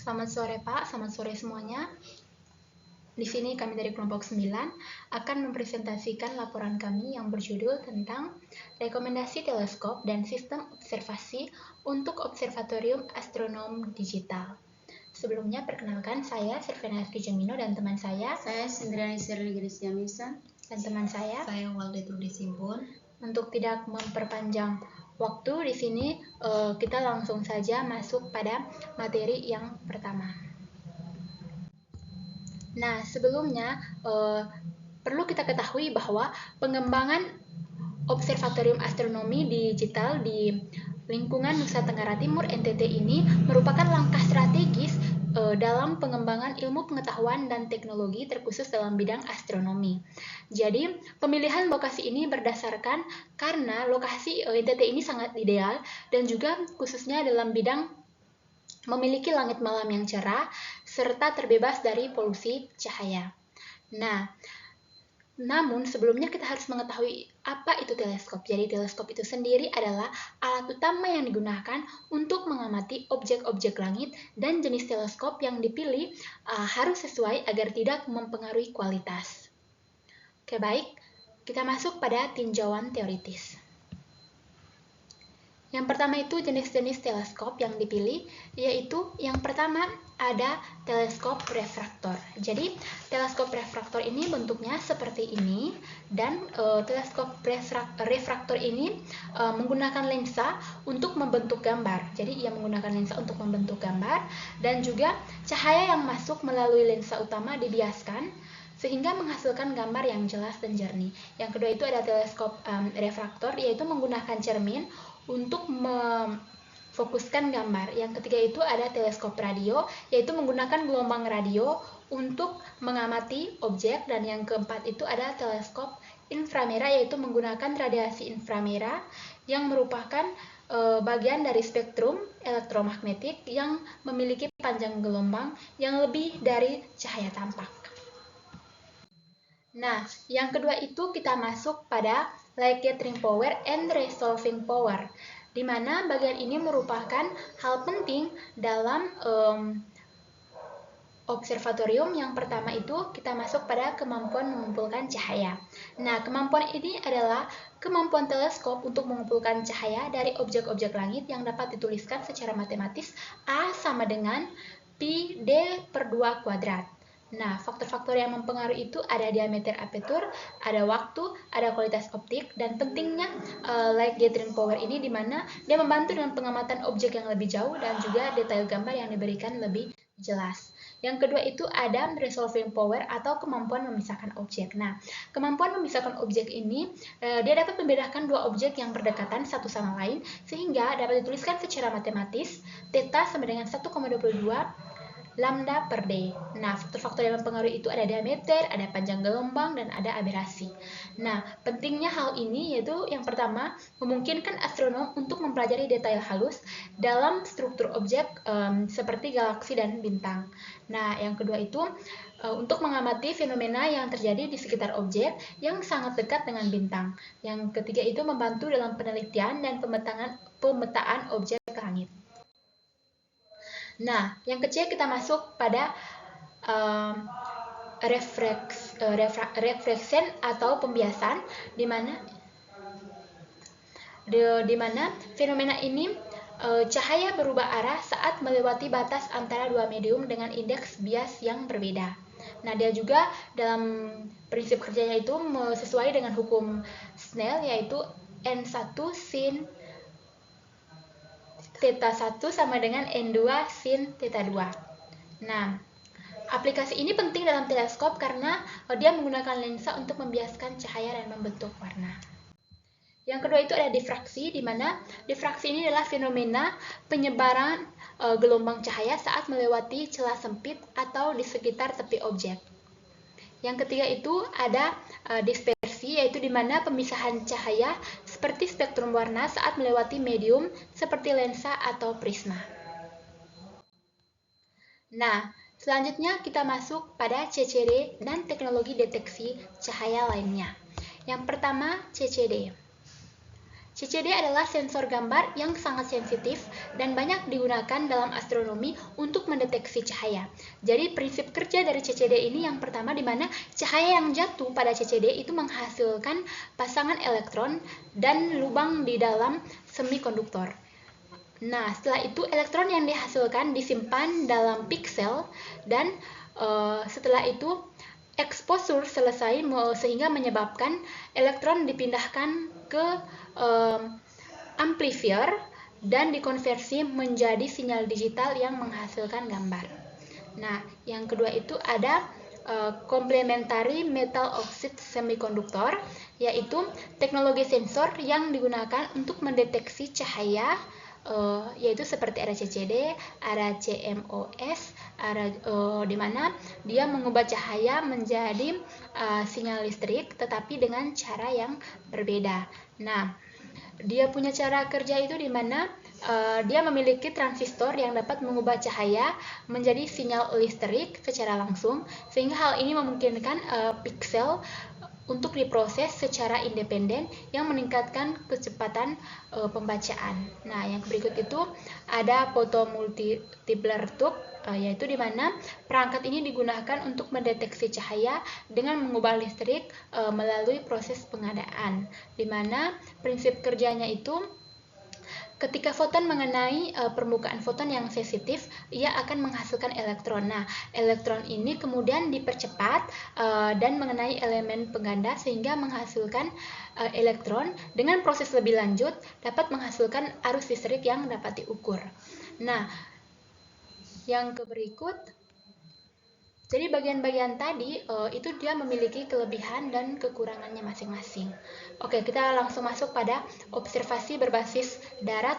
Selamat sore Pak, selamat sore semuanya. Di sini kami dari kelompok 9 akan mempresentasikan laporan kami yang berjudul tentang rekomendasi teleskop dan sistem observasi untuk Observatorium Astronom Digital. Sebelumnya perkenalkan, saya Sirvena Jemino dan teman saya Sindrani Sirli Misa dan teman saya Walde Trudi Simpun. Untuk tidak memperpanjang waktu di sini, kita langsung saja masuk pada materi yang pertama. Nah, sebelumnya perlu kita ketahui bahwa pengembangan Observatorium Astronomi Digital di lingkungan Nusa Tenggara Timur NTT ini merupakan langkah strategis dalam pengembangan ilmu pengetahuan dan teknologi terkhusus dalam bidang astronomi. Jadi, pemilihan lokasi ini berdasarkan karena lokasi NTT ini sangat ideal dan juga khususnya dalam bidang memiliki langit malam yang cerah serta terbebas dari polusi cahaya. Nah, namun sebelumnya kita harus mengetahui apa itu teleskop. Jadi teleskop itu sendiri adalah alat utama yang digunakan untuk mengamati objek-objek langit, dan jenis teleskop yang dipilih harus sesuai agar tidak mempengaruhi kualitas. Oke, baik. Kita masuk pada tinjauan teoritis. Yang pertama itu jenis-jenis teleskop yang dipilih, yaitu yang pertama ada teleskop refraktor. Jadi teleskop refraktor ini bentuknya seperti ini, dan teleskop refraktor ini menggunakan lensa untuk membentuk gambar. Jadi ia menggunakan lensa untuk membentuk gambar, dan juga cahaya yang masuk melalui lensa utama dibiaskan sehingga menghasilkan gambar yang jelas dan jernih. Yang kedua itu ada teleskop refraktor, yaitu menggunakan cermin untuk memfokuskan gambar. Yang ketiga itu ada teleskop radio, yaitu menggunakan gelombang radio untuk mengamati objek. Dan yang keempat itu ada teleskop inframerah, yaitu menggunakan radiasi inframerah yang merupakan bagian dari spektrum elektromagnetik yang memiliki panjang gelombang yang lebih dari cahaya tampak. Nah, yang kedua itu kita masuk pada light gathering power and resolving power, di mana bagian ini merupakan hal penting dalam observatorium. Yang pertama itu kita masuk pada kemampuan mengumpulkan cahaya. Nah, kemampuan ini adalah kemampuan teleskop untuk mengumpulkan cahaya dari objek-objek langit yang dapat dituliskan secara matematis A sama dengan pi d per 2 kuadrat. Nah, faktor-faktor yang mempengaruhi itu ada diameter aperture, ada waktu, ada kualitas optik, dan pentingnya light gathering power ini di mana dia membantu dengan pengamatan objek yang lebih jauh dan juga detail gambar yang diberikan lebih jelas. Yang kedua itu ada resolving power atau kemampuan memisahkan objek. Nah, kemampuan memisahkan objek ini dia dapat membedakan dua objek yang berdekatan satu sama lain sehingga dapat dituliskan secara matematis theta sama dengan 1,22 lambda per D. Nah, faktor-faktor yang mempengaruhi itu ada diameter, ada panjang gelombang, dan ada aberasi. Nah, pentingnya hal ini yaitu yang pertama, memungkinkan astronom untuk mempelajari detail halus dalam struktur objek seperti galaksi dan bintang. Nah, yang kedua itu untuk mengamati fenomena yang terjadi di sekitar objek yang sangat dekat dengan bintang. Yang ketiga itu membantu dalam penelitian dan pemetaan objek langit. Nah, yang kecil kita masuk pada reflection atau pembiasan, di mana fenomena ini cahaya berubah arah saat melewati batas antara dua medium dengan indeks bias yang berbeda. Nah, dia juga dalam prinsip kerjanya itu sesuai dengan hukum Snell, yaitu N1 sin theta 1 sama dengan N2 sin theta 2. Nah, aplikasi ini penting dalam teleskop karena dia menggunakan lensa untuk membiaskan cahaya dan membentuk warna. Yang kedua itu ada difraksi, di mana difraksi ini adalah fenomena penyebaran gelombang cahaya saat melewati celah sempit atau di sekitar tepi objek. Yang ketiga itu ada dispersi, yaitu di mana pemisahan cahaya seperti spektrum warna saat melewati medium seperti lensa atau prisma. Nah, selanjutnya kita masuk pada CCD dan teknologi deteksi cahaya lainnya. Yang pertama, CCD. CCD adalah sensor gambar yang sangat sensitif dan banyak digunakan dalam astronomi untuk mendeteksi cahaya. Jadi prinsip kerja dari CCD ini yang pertama di mana cahaya yang jatuh pada CCD itu menghasilkan pasangan elektron dan lubang di dalam semikonduktor. Nah, setelah itu elektron yang dihasilkan disimpan dalam piksel dan setelah itu exposure selesai sehingga menyebabkan elektron dipindahkan ke amplifier dan dikonversi menjadi sinyal digital yang menghasilkan gambar. Nah, yang kedua itu ada complementary metal oxide semiconductor, yaitu teknologi sensor yang digunakan untuk mendeteksi cahaya, yaitu seperti ada CCD, ada CMOS, ada di mana dia mengubah cahaya menjadi sinyal listrik, tetapi dengan cara yang berbeda. Nah, dia punya cara kerja itu di mana dia memiliki transistor yang dapat mengubah cahaya menjadi sinyal listrik secara langsung, sehingga hal ini memungkinkan piksel untuk diproses secara independen yang meningkatkan kecepatan pembacaan. Nah, yang berikut itu ada photomultiplier tube, yaitu di mana perangkat ini digunakan untuk mendeteksi cahaya dengan mengubah listrik melalui proses pengadaan, di mana prinsip kerjanya itu ketika foton mengenai permukaan foton yang sensitif, ia akan menghasilkan elektron. Nah, elektron ini kemudian dipercepat dan mengenai elemen pengganda sehingga menghasilkan elektron. Dengan proses lebih lanjut dapat menghasilkan arus listrik yang dapat diukur. Nah, yang berikut, jadi bagian-bagian tadi itu dia memiliki kelebihan dan kekurangannya masing-masing. Oke, kita langsung masuk pada observasi berbasis darat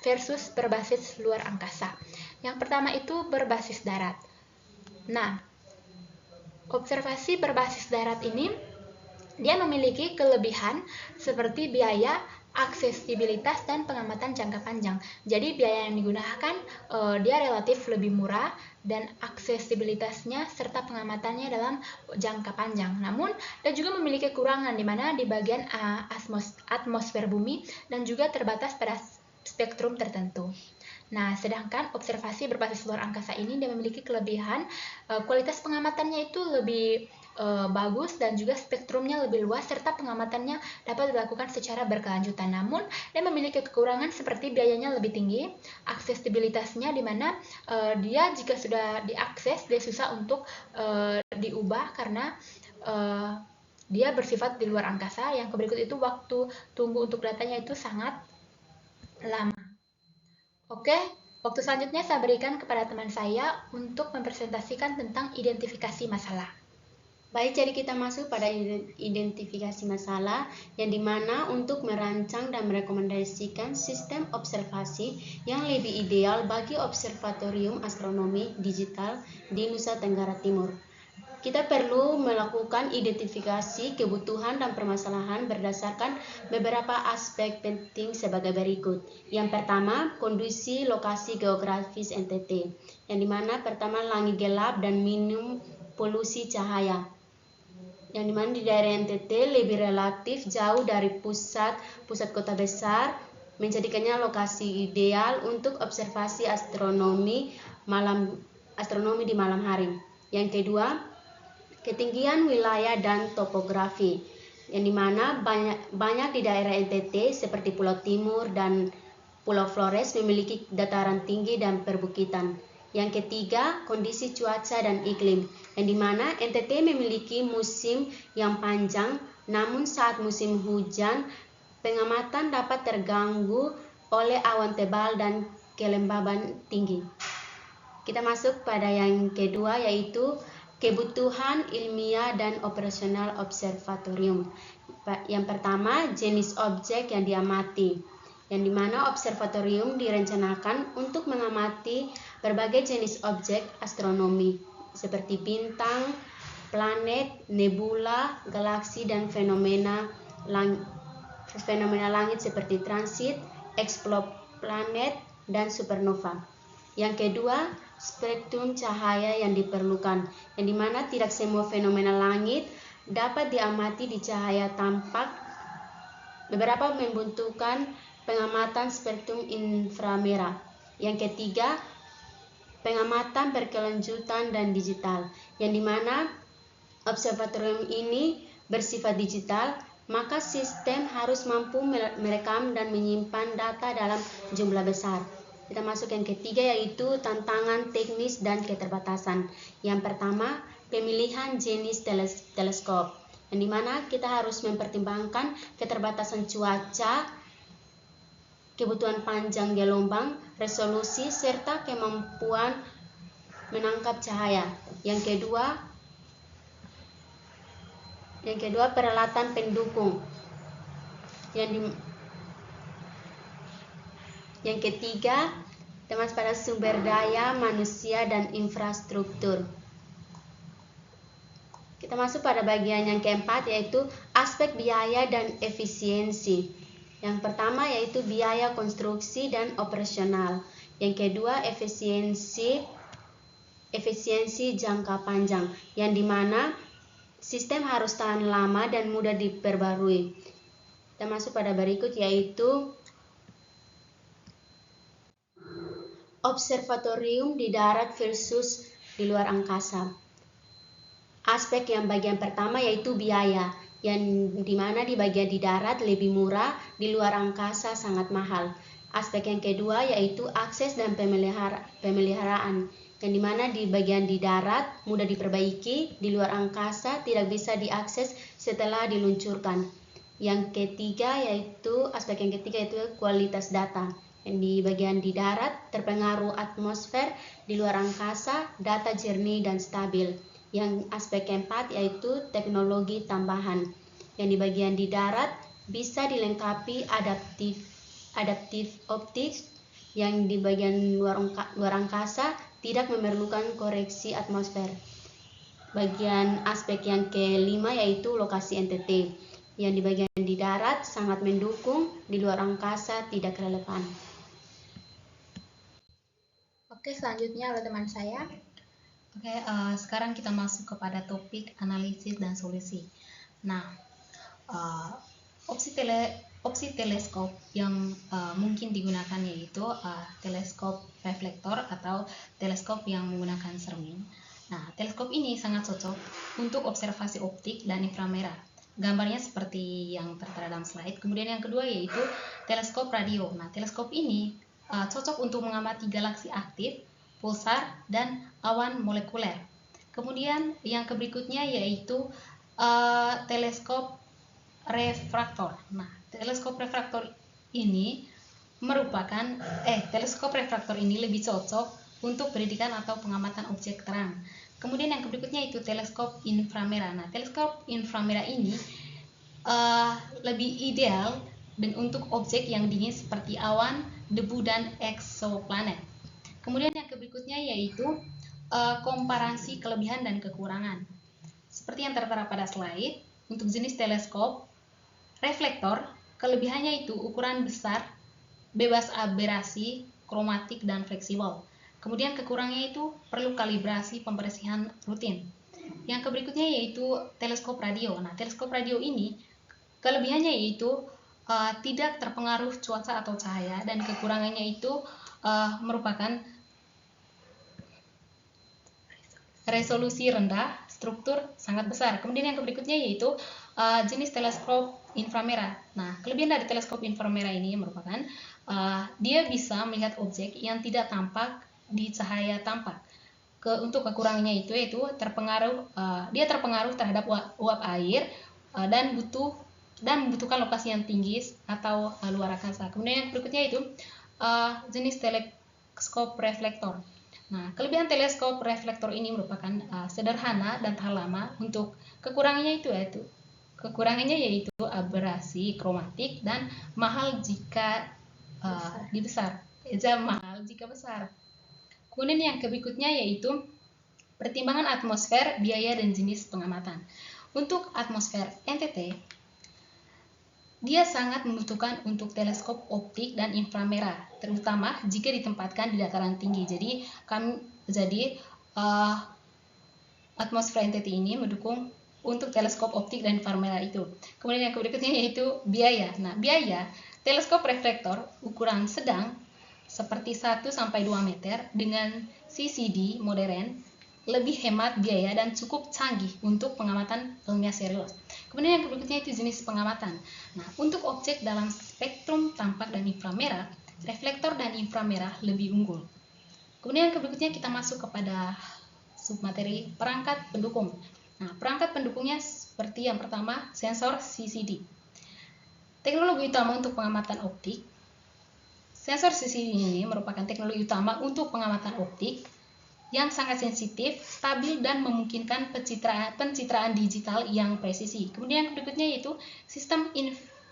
versus berbasis luar angkasa. Yang pertama itu berbasis darat. Nah, observasi berbasis darat ini dia memiliki kelebihan seperti biaya, aksesibilitas, dan pengamatan jangka panjang. Jadi biaya yang digunakan dia relatif lebih murah dan aksesibilitasnya serta pengamatannya dalam jangka panjang. Namun dia juga memiliki kekurangan di mana di bagian atmosfer bumi dan juga terbatas pada spektrum tertentu. Nah, sedangkan observasi berbasis luar angkasa ini dia memiliki kelebihan kualitas pengamatannya itu lebih bagus dan juga spektrumnya lebih luas serta pengamatannya dapat dilakukan secara berkelanjutan. Namun, dia memiliki kekurangan seperti biayanya lebih tinggi, aksesibilitasnya di mana dia jika sudah diakses dia susah untuk diubah karena dia bersifat di luar angkasa. Yang berikut itu waktu tunggu untuk datanya itu sangat lama. Oke, waktu selanjutnya saya berikan kepada teman saya untuk mempresentasikan tentang identifikasi masalah. Baik, jadi kita masuk pada identifikasi masalah yang dimana untuk merancang dan merekomendasikan sistem observasi yang lebih ideal bagi observatorium astronomi digital di Nusa Tenggara Timur. Kita perlu melakukan identifikasi kebutuhan dan permasalahan berdasarkan beberapa aspek penting sebagai berikut. Yang pertama, kondisi lokasi geografis NTT, yang dimana pertama langit gelap dan minim polusi cahaya. Yang dimana di daerah NTT lebih relatif jauh dari pusat kota besar, menjadikannya lokasi ideal untuk observasi astronomi di malam hari. Yang kedua, ketinggian wilayah dan topografi, yang dimana banyak di daerah NTT seperti Pulau Timur dan Pulau Flores memiliki dataran tinggi dan perbukitan. Yang ketiga, kondisi cuaca dan iklim, yang dimana NTT memiliki musim yang panjang, namun saat musim hujan, pengamatan dapat terganggu oleh awan tebal dan kelembaban tinggi. Kita masuk pada yang kedua, yaitu kebutuhan ilmiah dan operasional observatorium. Yang pertama, jenis objek yang diamati, yang dimana observatorium direncanakan untuk mengamati berbagai jenis objek astronomi seperti bintang, planet, nebula, galaksi, dan fenomena langit seperti transit, exoplanet, dan supernova. Yang kedua, spektrum cahaya yang diperlukan, yang dimana tidak semua fenomena langit dapat diamati di cahaya tampak beberapa membutuhkan pengamatan spektrum inframerah. Yang ketiga, pengamatan berkelanjutan dan digital, yang dimana observatorium ini bersifat digital, maka sistem harus mampu merekam dan menyimpan data dalam jumlah besar. Kita masuk yang ketiga, yaitu tantangan teknis dan keterbatasan. Yang pertama, pemilihan jenis teleskop, yang dimana kita harus mempertimbangkan keterbatasan cuaca, kebutuhan panjang gelombang, resolusi, serta kemampuan menangkap cahaya. Yang kedua, peralatan pendukung. Yang ketiga, temas pada sumber daya manusia dan infrastruktur. Kita masuk pada bagian yang keempat, yaitu aspek biaya dan efisiensi. Yang pertama yaitu biaya konstruksi dan operasional. Yang kedua, efisiensi jangka panjang, yang dimana sistem harus tahan lama dan mudah diperbarui. Kita masuk pada berikut, yaitu observatorium di darat versus di luar angkasa. Aspek yang bagian pertama yaitu biaya, yang dimana di bagian di darat lebih murah, di luar angkasa sangat mahal. Aspek yang kedua yaitu akses dan pemeliharaan, yang dimana di bagian di darat mudah diperbaiki, di luar angkasa tidak bisa diakses setelah diluncurkan. Yang ketiga yaitu aspek yang ketiga yaitu kualitas data, yang di bagian di darat terpengaruh atmosfer, di luar angkasa data jernih dan stabil. Yang aspek keempat yaitu teknologi tambahan, yang di bagian di darat bisa dilengkapi adaptif optik, yang di bagian luar angkasa tidak memerlukan koreksi atmosfer. Bagian aspek yang kelima yaitu lokasi NTT, yang di bagian di darat sangat mendukung, di luar angkasa tidak relevan. Oke, selanjutnya oleh teman saya. Oke, sekarang kita masuk kepada topik analisis dan solusi. Nah, opsi teleskop yang mungkin digunakan yaitu teleskop reflektor atau teleskop yang menggunakan cermin. Nah, teleskop ini sangat cocok untuk observasi optik dan inframerah. Gambarnya seperti yang tertera dalam slide. Kemudian yang kedua yaitu teleskop radio. Nah, teleskop ini cocok untuk mengamati galaksi aktif, pulsar, dan awan molekuler. Kemudian yang berikutnya yaitu teleskop refraktor. Nah, teleskop refraktor ini lebih cocok untuk pendidikan atau pengamatan objek terang. Kemudian yang berikutnya itu teleskop inframerah. Nah, teleskop inframerah ini lebih ideal dan untuk objek yang dingin seperti awan, debu, dan eksoplanet. Kemudian yang berikutnya yaitu komparasi kelebihan dan kekurangan. Seperti yang tertera pada slide, untuk jenis teleskop reflektor, kelebihannya itu ukuran besar, bebas aberasi, kromatik, dan fleksibel. Kemudian kekurangannya itu perlu kalibrasi pembersihan rutin. Yang berikutnya yaitu teleskop radio. Nah, teleskop radio ini kelebihannya yaitu tidak terpengaruh cuaca atau cahaya, dan kekurangannya itu merupakan resolusi rendah, struktur sangat besar. Kemudian yang berikutnya yaitu jenis teleskop inframerah. Nah, kelebihan dari teleskop inframerah ini merupakan dia bisa melihat objek yang tidak tampak di cahaya tampak. Untuk kekurangannya itu yaitu dia terpengaruh terhadap uap air dan membutuhkan lokasi yang tinggi atau luar angkasa. Kemudian yang berikutnya itu jenis teleskop reflektor. Nah, kelebihan teleskop reflektor ini merupakan sederhana dan tahan lama. Untuk kekurangannya yaitu aberasi kromatik dan mahal jika besar. Kemudian yang berikutnya yaitu pertimbangan atmosfer, biaya, dan jenis pengamatan. Untuk atmosfer NTT, dia sangat membutuhkan untuk teleskop optik dan inframerah, terutama jika ditempatkan di dataran tinggi. Jadi atmosfer NTT ini mendukung untuk teleskop optik dan inframerah itu. Kemudian yang berikutnya yaitu biaya. Nah, biaya teleskop reflektor ukuran sedang seperti 1-2 meter dengan CCD modern lebih hemat biaya dan cukup canggih untuk pengamatan ilmiah serius. Kemudian yang berikutnya itu jenis pengamatan. Nah, untuk objek dalam spektrum tampak dan inframerah, reflektor dan inframerah lebih unggul. Kemudian yang berikutnya kita masuk kepada submateri perangkat pendukung. Nah, perangkat pendukungnya seperti yang pertama, sensor CCD. Teknologi utama untuk pengamatan optik. Sensor CCD ini merupakan teknologi utama untuk pengamatan optik yang sangat sensitif, stabil, dan memungkinkan pencitraan digital yang presisi. Kemudian yang berikutnya yaitu sistem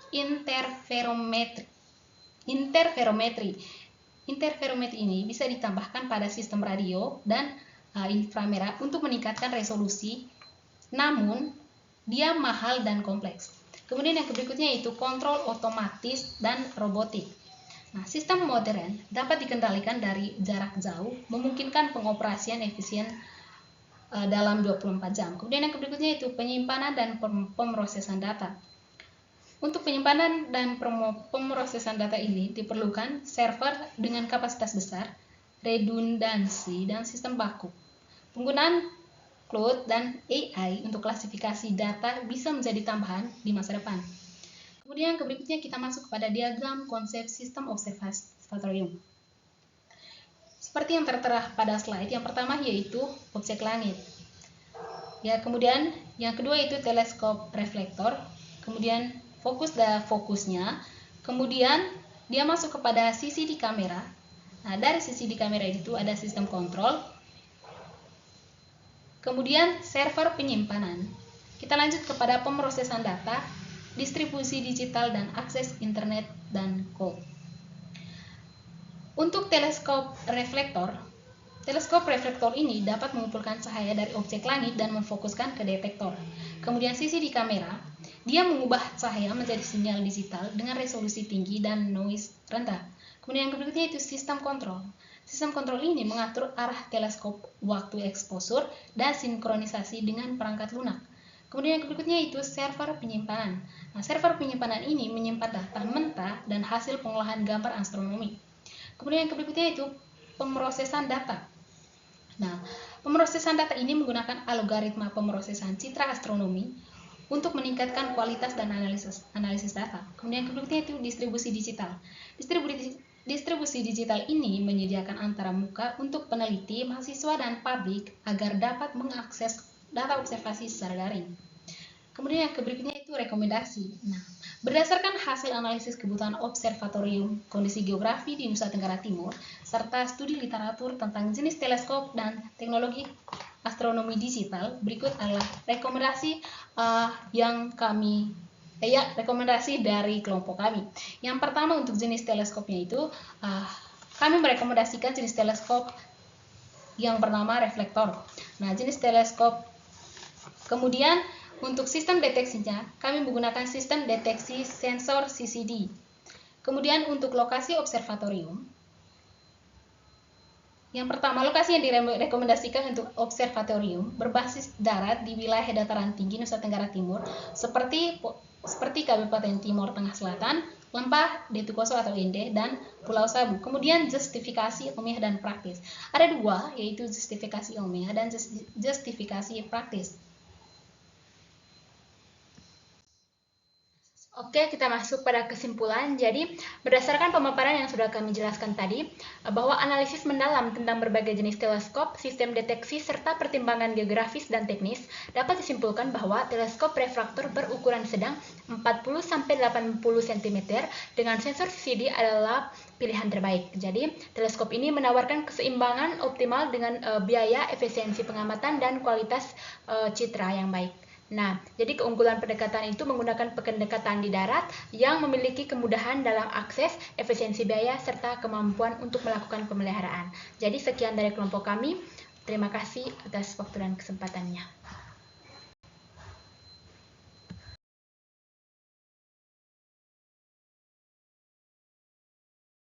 interferometri. Interferometri ini bisa ditambahkan pada sistem radio dan inframerah untuk meningkatkan resolusi, namun dia mahal dan kompleks. Kemudian yang berikutnya yaitu kontrol otomatis dan robotik. Nah, sistem modern dapat dikendalikan dari jarak jauh, memungkinkan pengoperasian efisien dalam 24 jam. Kemudian yang berikutnya yaitu penyimpanan dan pemrosesan data. Untuk penyimpanan dan pemrosesan data ini diperlukan server dengan kapasitas besar, redundansi, dan sistem backup. Penggunaan cloud dan AI untuk klasifikasi data bisa menjadi tambahan di masa depan. Kemudian yang berikutnya kita masuk kepada diagram konsep sistem observatorium. Seperti yang tertera pada slide, yang pertama yaitu objek langit. Ya, kemudian yang kedua yaitu teleskop reflektor, kemudian fokusnya, kemudian dia masuk kepada CCD kamera. Nah, dari CCD kamera itu ada sistem kontrol, kemudian server penyimpanan. Kita lanjut kepada pemrosesan data, distribusi digital, dan akses internet dan cloud. Untuk teleskop reflektor ini dapat mengumpulkan cahaya dari objek langit dan memfokuskan ke detektor. Kemudian CCD kamera, dia mengubah cahaya menjadi sinyal digital dengan resolusi tinggi dan noise rendah. Kemudian yang berikutnya itu sistem kontrol. Sistem kontrol ini mengatur arah teleskop, waktu eksposur, dan sinkronisasi dengan perangkat lunak. Kemudian yang berikutnya itu server penyimpanan. Nah, server penyimpanan ini menyimpan data mentah dan hasil pengolahan gambar astronomi. Kemudian yang berikutnya itu pemrosesan data. Nah, pemrosesan data ini menggunakan algoritma pemrosesan citra astronomi untuk meningkatkan kualitas dan analisis data. Kemudian yang berikutnya itu distribusi digital. Distribusi digital ini menyediakan antara muka untuk peneliti, mahasiswa, dan publik agar dapat mengakses data observasi secara daring. Kemudian yang berikutnya itu rekomendasi. Nah, berdasarkan hasil analisis kebutuhan observatorium, kondisi geografi di Nusa Tenggara Timur, serta studi literatur tentang jenis teleskop dan teknologi astronomi digital, berikut adalah rekomendasi rekomendasi dari kelompok kami. Yang pertama untuk jenis teleskopnya itu, kami merekomendasikan jenis teleskop yang bernama reflektor. Nah, jenis teleskop. Kemudian untuk sistem deteksinya, kami menggunakan sistem deteksi sensor CCD. Kemudian untuk lokasi observatorium, yang pertama lokasi yang direkomendasikan untuk observatorium berbasis darat di wilayah dataran tinggi Nusa Tenggara Timur seperti Kabupaten Timor Tengah Selatan, Lembah Detukoso atau Ende, dan Pulau Sabu. Kemudian justifikasi ilmiah dan praktis. Ada dua, yaitu justifikasi ilmiah dan justifikasi praktis. Oke, kita masuk pada kesimpulan. Jadi, berdasarkan pemaparan yang sudah kami jelaskan tadi, bahwa analisis mendalam tentang berbagai jenis teleskop, sistem deteksi, serta pertimbangan geografis dan teknis, dapat disimpulkan bahwa teleskop refraktor berukuran sedang 40-80 cm dengan sensor CCD adalah pilihan terbaik. Jadi, teleskop ini menawarkan keseimbangan optimal dengan biaya, efisiensi pengamatan, dan kualitas citra yang baik. Nah, jadi keunggulan pendekatan itu menggunakan pendekatan di darat yang memiliki kemudahan dalam akses, efisiensi biaya, serta kemampuan untuk melakukan pemeliharaan. Jadi sekian dari kelompok kami. Terima kasih atas waktu dan kesempatannya.